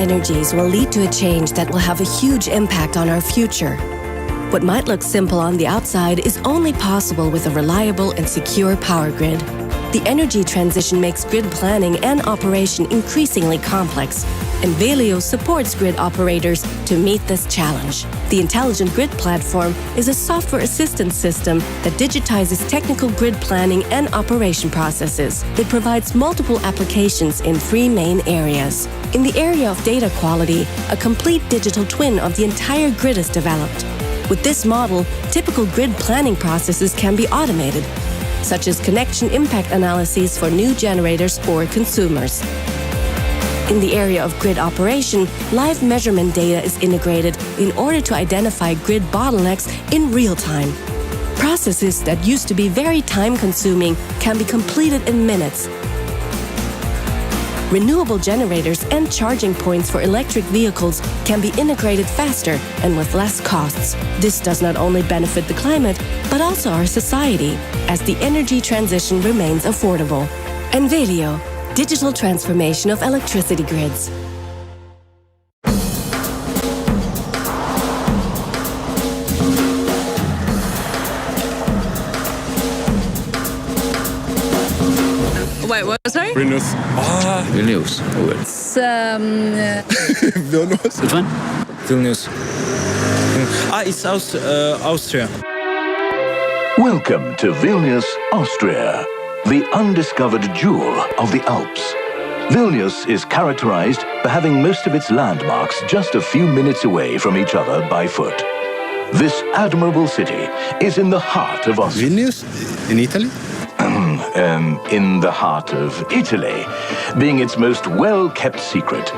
energies will lead to a change that will have a huge impact on our future. What might look simple on the outside is only possible with a reliable and secure power grid. The energy transition makes grid planning and operation increasingly complex, and Velio supports grid operators to meet this challenge. The Intelligent Grid Platform is a software assistance system that digitizes technical grid planning and operation processes. It provides multiple applications in 3 main areas. In the area of data quality, a complete digital twin of the entire grid is developed. With this model, typical grid planning processes can be automated, such as connection impact analyses for new generators or consumers. In the area of grid operation, live measurement data is integrated in order to identify grid bottlenecks in real time. Processes that used to be very time-consuming can be completed in minutes. Renewable generators and charging points for electric vehicles can be integrated faster and with less costs. This does not only benefit the climate, but also our society, as the energy transition remains affordable. And Velio, digital transformation of electricity grids. Wait, what? Sorry? Vilnius. Vilnius. It's, Vilnius. Which one? Vilnius. It's Austria. Welcome to Vilnius, Austria, the undiscovered jewel of the Alps. Vilnius is characterized by having most of its landmarks just a few minutes away from each other by foot. This admirable city is in the heart of Austria. Vilnius? In Italy? In the heart of Italy, being its most well-kept secret.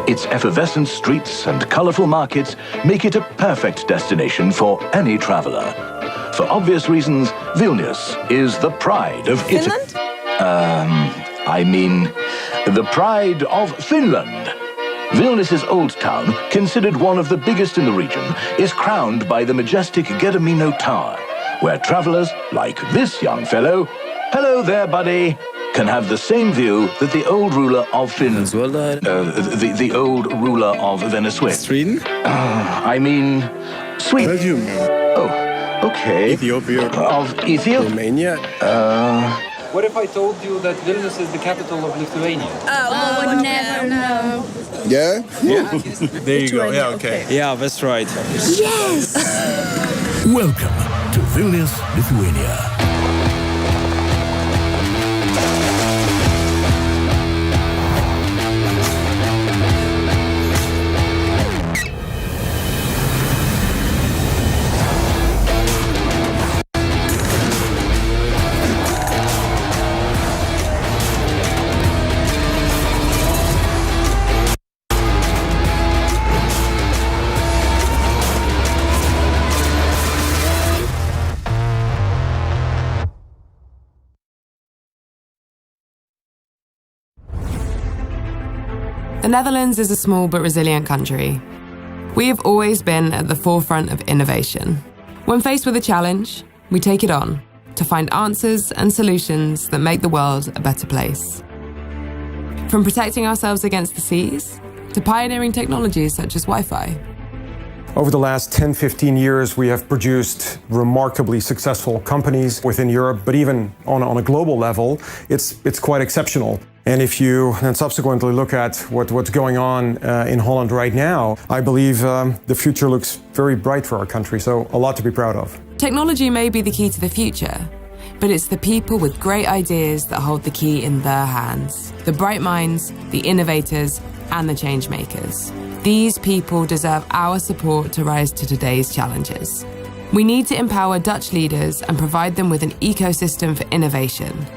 Its effervescent streets and colorful markets make it a perfect destination for any traveler. For obvious reasons, Vilnius is the pride of Italy. I mean, the pride of Finland. Vilnius's old town, considered one of the biggest in the region, is crowned by the majestic Gedimino Tower, where travelers like this young fellow, hello there, buddy, can have the same view that the old ruler of Finland, the old ruler of Venezuela. Sweden? I mean, Sweden. Belgium. Oh, okay. Ethiopia. Of Ethiopia. Romania. What if I told you that Vilnius is the capital of Lithuania? I would never know. Yeah? Yeah. There you go. Yeah, okay. Yeah, that's right. Yes! Welcome to Vilnius, Lithuania. The Netherlands is a small but resilient country. We have always been at the forefront of innovation. When faced with a challenge, we take it on to find answers and solutions that make the world a better place. From protecting ourselves against the seas to pioneering technologies such as Wi-Fi. Over the last 10-15 years, we have produced remarkably successful companies within Europe, but even on a global level, it's quite exceptional. And if you then subsequently look at what's going on in Holland right now, I believe the future looks very bright for our country, so a lot to be proud of. Technology may be the key to the future, but it's the people with great ideas that hold the key in their hands. The bright minds, the innovators, and the change makers. These people deserve our support to rise to today's challenges. We need to empower Dutch leaders and provide them with an ecosystem for innovation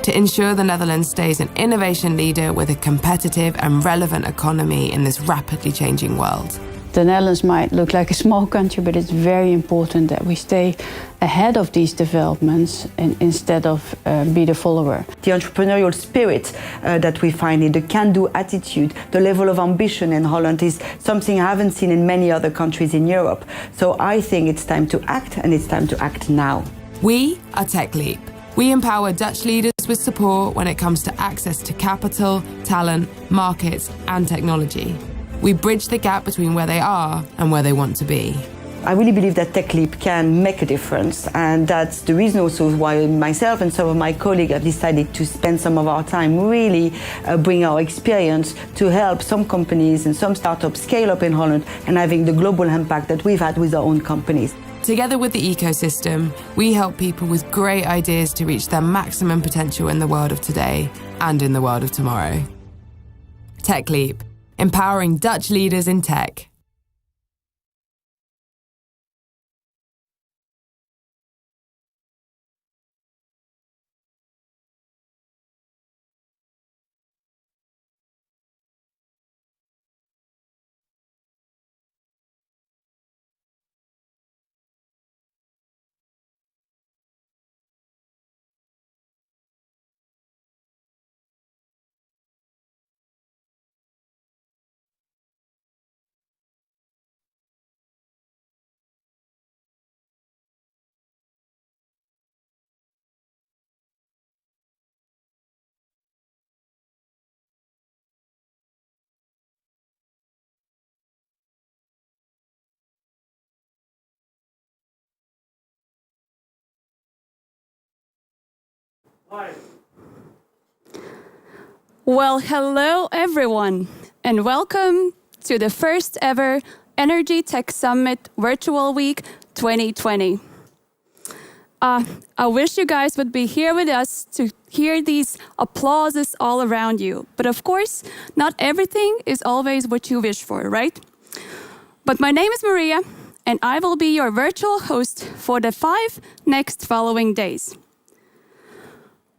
to ensure the Netherlands stays an innovation leader with a competitive and relevant economy in this rapidly changing world. The Netherlands might look like a small country, but it's very important that we stay ahead of these developments and instead of be the follower. The entrepreneurial spirit that we find in the can-do attitude, the level of ambition in Holland is something I haven't seen in many other countries in Europe. So I think it's time to act, and it's time to act now. We are TechLeap. We empower Dutch leaders with support when it comes to access to capital, talent, markets, and technology. We bridge the gap between where they are and where they want to be. I really believe that TechLeap can make a difference, and that's the reason also why myself and some of my colleagues have decided to spend some of our time really bring our experience to help some companies and some startups scale up in Holland and having the global impact that we've had with our own companies. Together with the ecosystem, we help people with great ideas to reach their maximum potential in the world of today and in the world of tomorrow. TechLeap, empowering Dutch leaders in tech. Well, hello everyone, and welcome to the first ever Energy Tech Summit Virtual Week 2020. I wish you guys would be here with us to hear these applauses all around you. But of course, not everything is always what you wish for, right? But my name is Maria, and I will be your virtual host for the 5 next following days.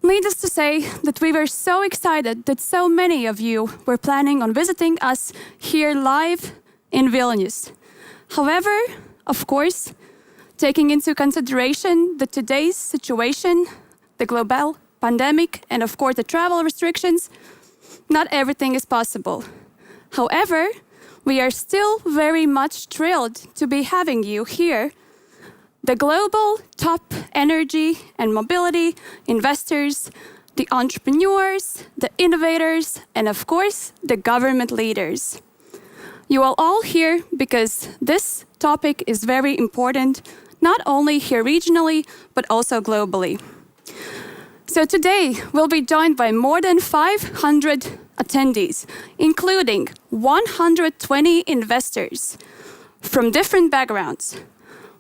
Needless to say that we were so excited that so many of you were planning on visiting us here live in Vilnius. However, of course, taking into consideration the today's situation, the global pandemic, and of course the travel restrictions, not everything is possible. However, we are still very much thrilled to be having you here, the global top energy and mobility investors, the entrepreneurs, the innovators, and of course, the government leaders. You are all here because this topic is very important, not only here regionally, but also globally. So today, we'll be joined by more than 500 attendees, including 120 investors from different backgrounds,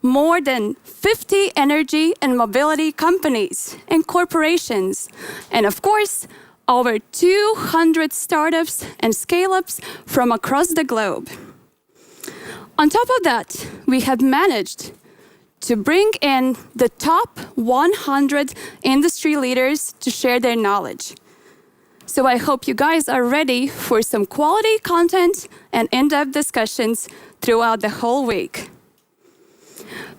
more than 50 energy and mobility companies and corporations, and of course, over 200 startups and scale-ups from across the globe. On top of that, we have managed to bring in the top 100 industry leaders to share their knowledge. So I hope you guys are ready for some quality content and in-depth discussions throughout the whole week.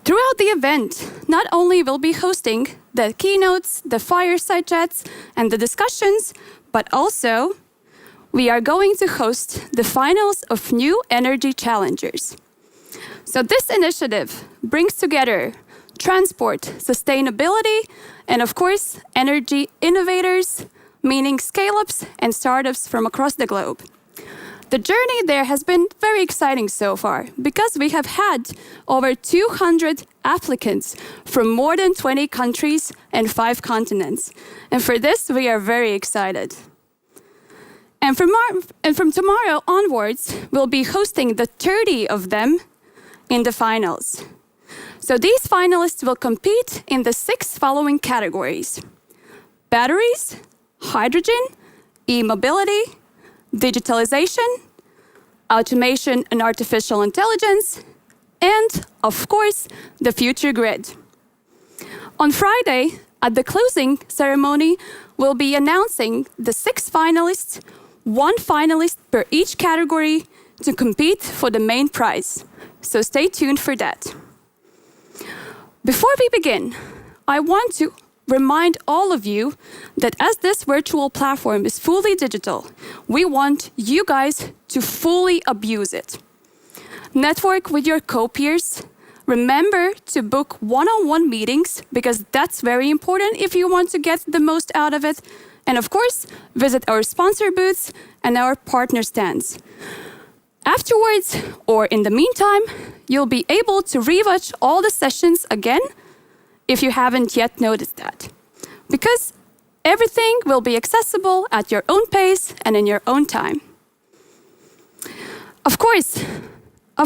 Throughout the event, not only will be hosting the keynotes, the fireside chats, and the discussions, but also we are going to host the finals of New Energy Challengers. So this initiative brings together transport, sustainability, and of course, energy innovators, meaning scale-ups and startups from across the globe. The journey there has been very exciting so far because we have had over 200 applicants from more than 20 countries and 5 continents. And for this, we are very excited. And from tomorrow onwards, we'll be hosting the 30 of them in the finals. So these finalists will compete in the 6 following categories: batteries, hydrogen, e-mobility, digitalization, automation and artificial intelligence, and, of course, the future grid. On Friday, at the closing ceremony, we'll be announcing the 6 finalists, 1 finalist per each category, to compete for the main prize. So stay tuned for that. Before we begin, I want to remind all of you that as this virtual platform is fully digital, we want you guys to fully abuse it. Network with your co-peers. Remember to book one-on-one meetings because that's very important if you want to get the most out of it. And of course, visit our sponsor booths and our partner stands. Afterwards, or in the meantime, you'll be able to rewatch all the sessions again if you haven't yet noticed that. Because everything will be accessible at your own pace and in your own time. Of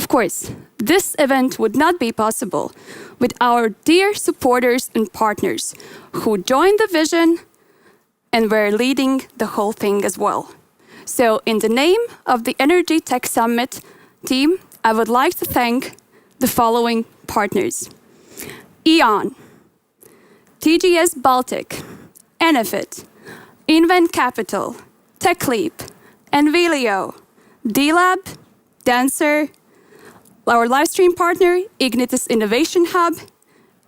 course, this event would not be possible with our dear supporters and partners who joined the vision and were leading the whole thing as well. So in the name of the Energy Tech Summit team, I would like to thank the following partners: E.ON, TGS Baltic, Enefit, Invent Capital, TechLeap, Envilio, D-Lab, Dancer, our livestream partner, Ignitis Innovation Hub,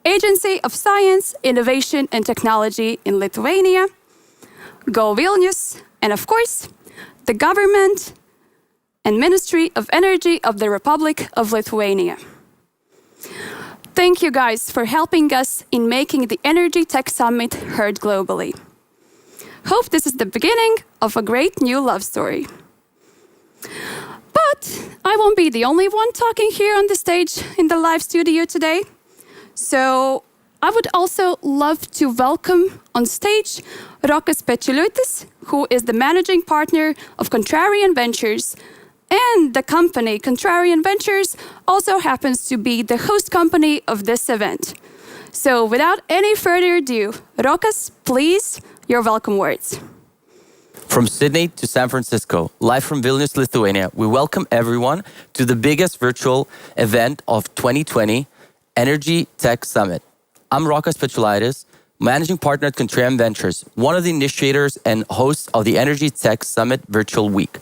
Agency of Science, Innovation and Technology in Lithuania, Go Vilnius, and of course, the government and Ministry of Energy of the Republic of Lithuania. Thank you guys for helping us in making the Energy Tech Summit heard globally. Hope this is the beginning of a great new love story. But I won't be the only one talking here on the stage in the live studio today. So I would also love to welcome on stage Rokas Pečiulis, who is the managing partner of Contrarian Ventures, and the company Contrarian Ventures also happens to be the host company of this event. So without any further ado, Rokas, please, your welcome words. From Sydney to San Francisco, live from Vilnius, Lithuania, we welcome everyone to the biggest virtual event of 2020, Energy Tech Summit. I'm Rokas Pečiulis, managing partner at Contrarian Ventures, one of the initiators and hosts of the Energy Tech Summit Virtual Week.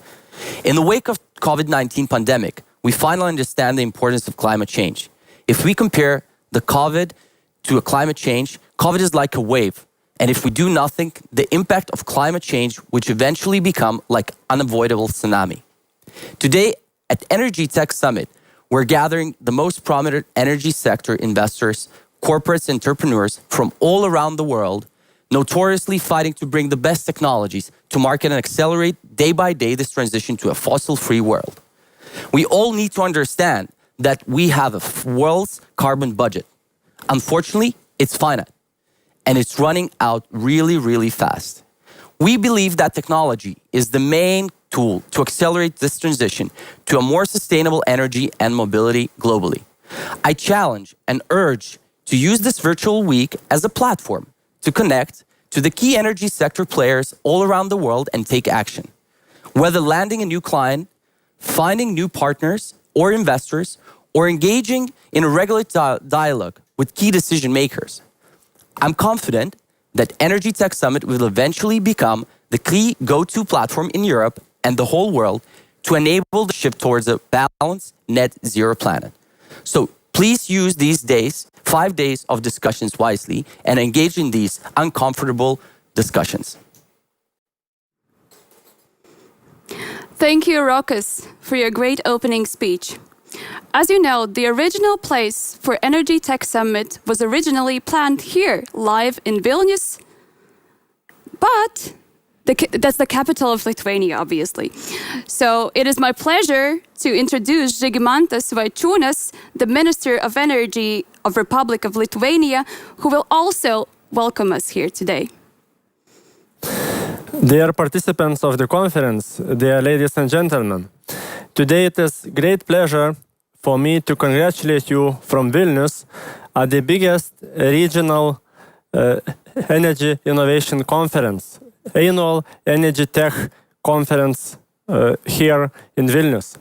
In the wake of COVID-19 pandemic, we finally understand the importance of climate change. If we compare the COVID to a climate change, COVID is like a wave. And if we do nothing, the impact of climate change would eventually become like unavoidable tsunami. Today at Energy Tech Summit, we're gathering the most prominent energy sector investors, corporates, entrepreneurs from all around the world, notoriously fighting to bring the best technologies to market and accelerate day by day this transition to a fossil-free world. We all need to understand that we have a world's carbon budget. Unfortunately, it's finite, and it's running out really, really fast. We believe that technology is the main tool to accelerate this transition to a more sustainable energy and mobility globally. I challenge and urge to use this virtual week as a platform to connect to the key energy sector players all around the world and take action. Whether landing a new client, finding new partners or investors, or engaging in a regular dialogue with key decision makers, I'm confident that Energy Tech Summit will eventually become the key go-to platform in Europe and the whole world to enable the shift towards a balanced net zero planet. So please use these days, 5 days of discussions wisely and engage in these uncomfortable discussions. Thank you, Rokas, for your great opening speech. As you know, the original place for Energy Tech Summit was originally planned here, live in Vilnius, but that's the capital of Lithuania, obviously. So it is my pleasure to introduce Žygimantas Vaičiūnas, the Minister of Energy of Republic of Lithuania, who will also welcome us here today. Dear participants of the conference, dear ladies and gentlemen, today it is great pleasure for me to congratulate you from Vilnius at the biggest regional energy innovation conference, annual Energy Tech Conference here in Vilnius.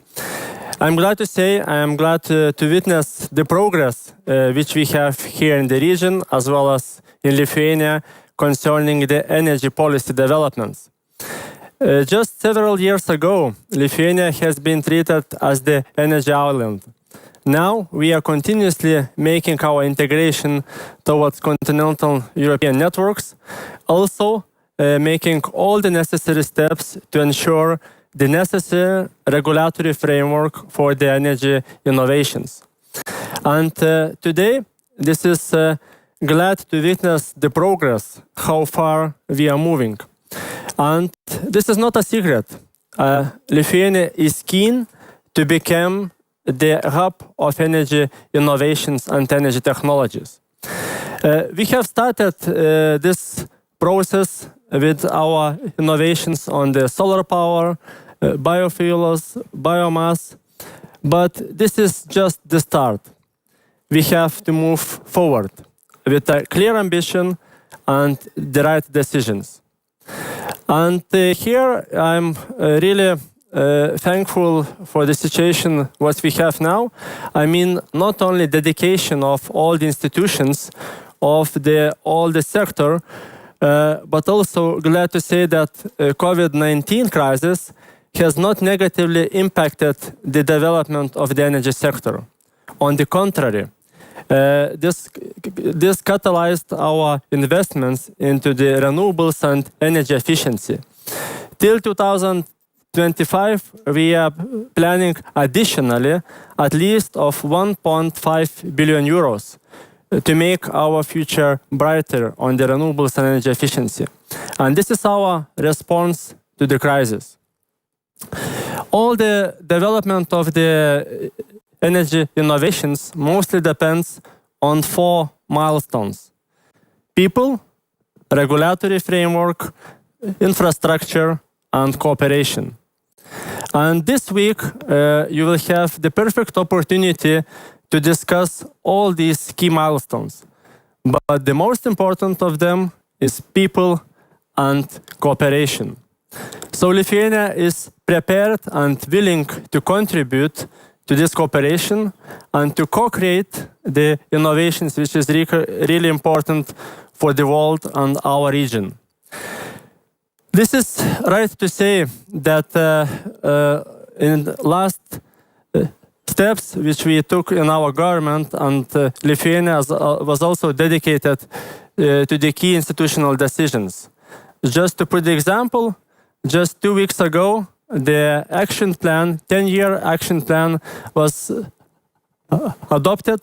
I'm glad to say I am glad to witness the progress which we have here in the region as well as in Lithuania concerning the energy policy developments. Just several years ago, Lithuania has been treated as the energy island. Now we are continuously making our integration towards continental European networks, also making all the necessary steps to ensure the necessary regulatory framework for the energy innovations. And today, this is glad to witness the progress, how far we are moving. And this is not a secret. Lithuania is keen to become the hub of energy innovations and energy technologies. We have started this process with our innovations on the solar power, biofuels, biomass, but this is just the start. We have to move forward with a clear ambition and the right decisions. And here I'm really thankful for the situation what we have now. I mean, not only dedication of all the institutions of all the sector, but also glad to say that COVID-19 crisis has not negatively impacted the development of the energy sector. On the contrary, this catalyzed our investments into the renewables and energy efficiency. Till 2025, we are planning additionally at least of 1.5 billion euros to make our future brighter on the renewables and energy efficiency. And this is our response to the crisis. All the development of the energy innovations mostly depends on 4 milestones: people, regulatory framework, infrastructure, and cooperation. And this week, you will have the perfect opportunity to discuss all these key milestones. But the most important of them is people and cooperation. So Lithuania is prepared and willing to contribute to this cooperation and to co-create the innovations which is really important for the world and our region. This is right to say that in the last steps which we took in our government, and Lithuania was also dedicated to the key institutional decisions. Just to put the example, just 2 weeks ago, the action plan, 10-year action plan was adopted,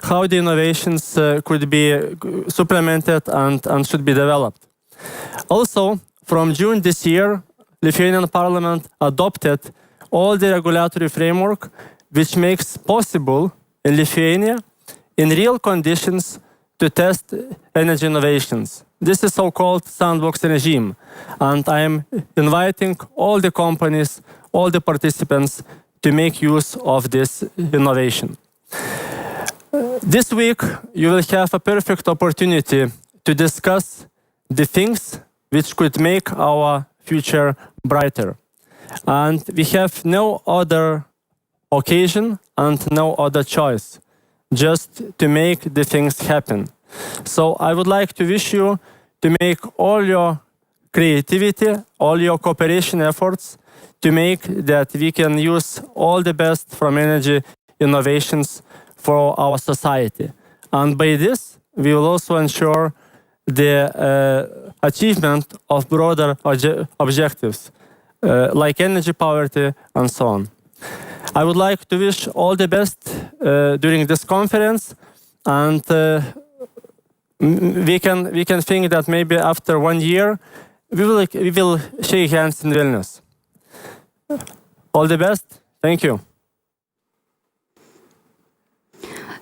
how the innovations could be supplemented and should be developed. Also, from June this year, Lithuanian Parliament adopted all the regulatory framework which makes possible in Lithuania, in real conditions, to test energy innovations. This is so-called sandbox regime, and I am inviting all the companies, all the participants to make use of this innovation. This week, you will have a perfect opportunity to discuss the things which could make our future brighter. And we have no other occasion and no other choice, just to make the things happen. So I would like to wish you to make all your creativity, all your cooperation efforts to make that we can use all the best from energy innovations for our society. And by this, we will also ensure the achievement of broader objectives, like energy poverty and so on. I would like to wish all the best during this conference, and we can think that maybe after 1 year we will shake hands in Vilnius. All the best. Thank you.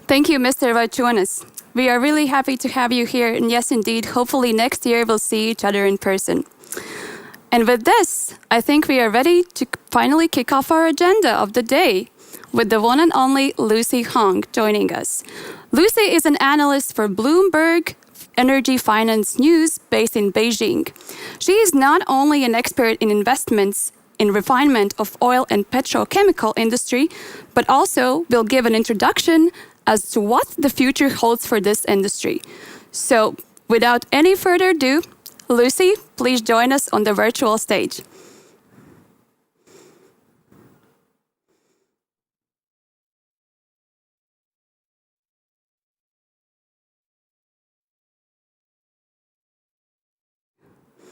Thank you, Mr. Vaičiūnas. We are really happy to have you here, and yes, indeed, hopefully next year we'll see each other in person. And with this, I think we are ready to finally kick off our agenda of the day with the one and only Lucy Hong joining us. Lucy is an analyst for Bloomberg Energy Finance News based in Beijing. She is not only an expert in investments in refinement of oil and petrochemical industry, but also will give an introduction as to what the future holds for this industry. So, without any further ado, Lucy, please join us on the virtual stage.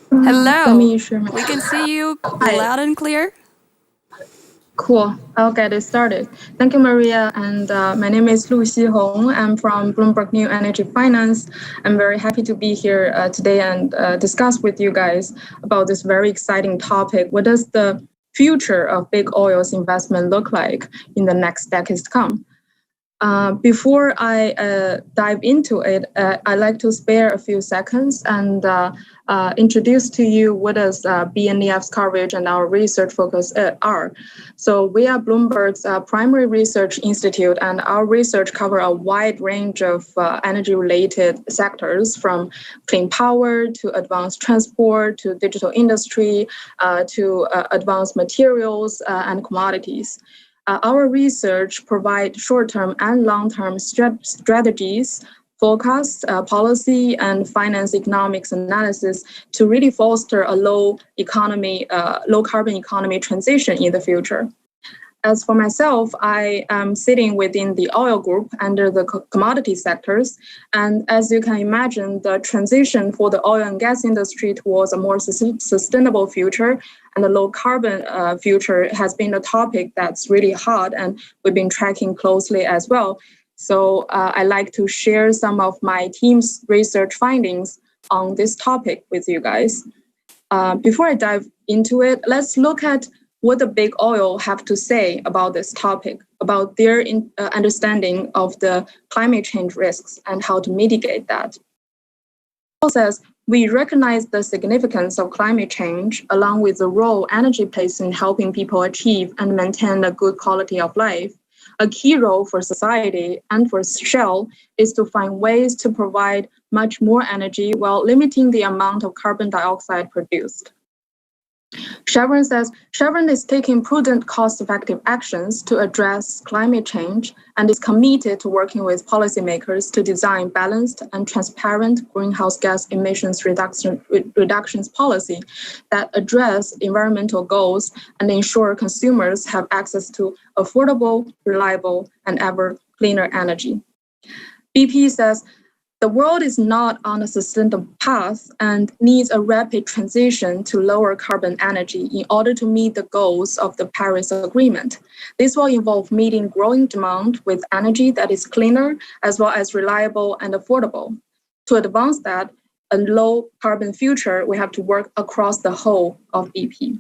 Hello. Let me share my... We can see you loud and clear. Cool. I'll get it started. Thank you, Maria. And my name is Lu Xihong. I'm from Bloomberg New Energy Finance. I'm very happy to be here today and discuss with you guys about this very exciting topic. What does the future of big oil's investment look like in the next decades to come. Before I dive into it, I'd like to spare a few seconds and introduce to you what is BNEF's coverage and our research focus are. So we are Bloomberg's primary research institute, and our research covers a wide range of energy-related sectors, from clean power to advanced transport to digital industry to advanced materials and commodities. Our research provides short-term and long-term strategies, forecasts, policy, and finance economics analysis to really foster a low carbon economy transition in the future. As for myself, I am sitting within the oil group under the commodity sectors. And as you can imagine, the transition for the oil and gas industry towards a more sustainable future and a low carbon future has been a topic that's really hot, and we've been tracking closely as well. So I'd like to share some of my team's research findings on this topic with you guys. Before I dive into it, let's look at what the big oil have to say about this topic, about their understanding of the climate change risks and how to mitigate that. Oil says, we recognize the significance of climate change along with the role energy plays in helping people achieve and maintain a good quality of life. A key role for society and for Shell is to find ways to provide much more energy while limiting the amount of carbon dioxide produced. Chevron says, Chevron is taking prudent, cost-effective actions to address climate change and is committed to working with policymakers to design balanced and transparent greenhouse gas emissions reductions policy that address environmental goals and ensure consumers have access to affordable, reliable, and ever cleaner energy. BP says, the world is not on a sustainable path and needs a rapid transition to lower carbon energy in order to meet the goals of the Paris Agreement. This will involve meeting growing demand with energy that is cleaner as well as reliable and affordable. To advance that, a low carbon future, we have to work across the whole of BP.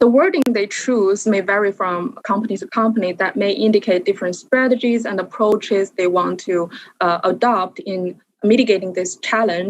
The wording they choose may vary from company to company. That may indicate different strategies and approaches they want to adopt in mitigating this challenge